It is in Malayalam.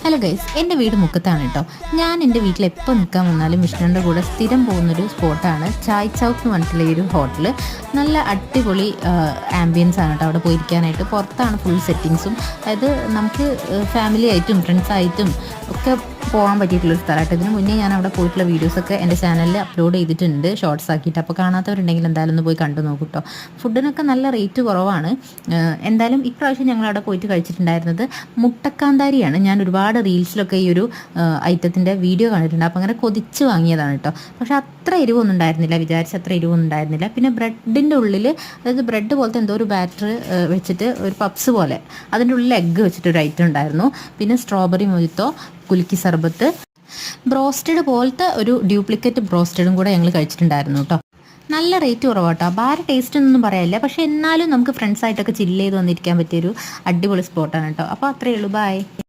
ഹലോ ഗൈസ്, എൻ്റെ വീട് മുക്കത്താണ് കേട്ടോ. ഞാൻ എൻ്റെ വീട്ടിൽ എപ്പോൾ നിൽക്കാൻ വന്നാലും വിഷ്ണുവിൻ്റെ കൂടെ സ്ഥിരം പോകുന്നൊരു സ്പോട്ടാണ് ചായ് ചൗക്ക് എന്ന് പറഞ്ഞിട്ടുള്ള ഒരു ഹോട്ടൽ. നല്ല അടിപൊളി ആംബിയൻസ് ആണ് കേട്ടോ അവിടെ പോയിരിക്കാനായിട്ട്. പുറത്താണ് ഫുൾ സെറ്റിങ്സും. അതായത് നമുക്ക് ഫാമിലി ആയിട്ടും ഫ്രണ്ട്സായിട്ടും ഒക്കെ പോകാൻ പറ്റിയിട്ടുള്ളൊരു സ്ഥലമായിട്ട്. ഇതിന് മുന്നേ ഞാൻ അവിടെ പോയിട്ടുള്ള വീഡിയോസൊക്കെ എൻ്റെ ചാനലിൽ അപ്ലോഡ് ചെയ്തിട്ടുണ്ട് ഷോർട്സ് ആക്കിയിട്ട്. അപ്പോൾ കാണാത്തവരുണ്ടെങ്കിൽ എന്തായാലും ഒന്ന് പോയി കണ്ടു നോക്കൂ കേട്ടോ. ഫുഡിനൊക്കെ നല്ല റേറ്റ് കുറവാണ്. എന്തായാലും ഇപ്രാവശ്യം ഞങ്ങൾ അവിടെ പോയിട്ട് കഴിച്ചിട്ടുണ്ടായിരുന്നത് മുട്ടക്കാന്താരിയാണ്. ഞാൻ ഒരുപാട് റീൽസിലൊക്കെ ഈ ഒരു ഐറ്റത്തിൻ്റെ വീഡിയോ കണ്ടിട്ടുണ്ട്. അപ്പോൾ അങ്ങനെ കൊതിച്ച് വാങ്ങിയതാണ് കേട്ടോ. പക്ഷെ അത്ര എരിവൊന്നും ഉണ്ടായിരുന്നില്ല, വിചാരിച്ച അത്ര എരിവൊന്നും ഉണ്ടായിരുന്നില്ല. പിന്നെ ബ്രെഡിൻ്റെ ഉള്ളിൽ, അതായത് ബ്രെഡ് പോലത്തെ എന്തോ ഒരു ബാറ്റർ വെച്ചിട്ട് ഒരു പപ്സ് പോലെ അതിൻ്റെ ഉള്ളിൽ എഗ്ഗ് വെച്ചിട്ടൊരു ഐറ്റം ഉണ്ടായിരുന്നു. പിന്നെ സ്ട്രോബെറി മൊജിത്തോ, കുലുക്കി സർബത്ത്, ബ്രോസ്റ്റഡ് പോലത്തെ ഒരു ഡ്യൂപ്ലിക്കേറ്റ് ബ്രോസ്റ്റഡും കൂടെ ഞങ്ങൾ കഴിച്ചിട്ടുണ്ടായിരുന്നു കേട്ടോ. നല്ല റേറ്റ് കുറവാട്ടോ. ഭാര ടേസ്റ്റ് ഒന്നും പറയാനില്ല, പക്ഷേ എന്നാലും നമുക്ക് ഫ്രണ്ട്സായിട്ടൊക്കെ ചില്ല് ചെയ്ത് വന്നിരിക്കാൻ പറ്റിയൊരു അടിപൊളി സ്പോട്ടാണ് കേട്ടോ. അപ്പോൾ അത്രയേ ഉള്ളൂ. ബൈ.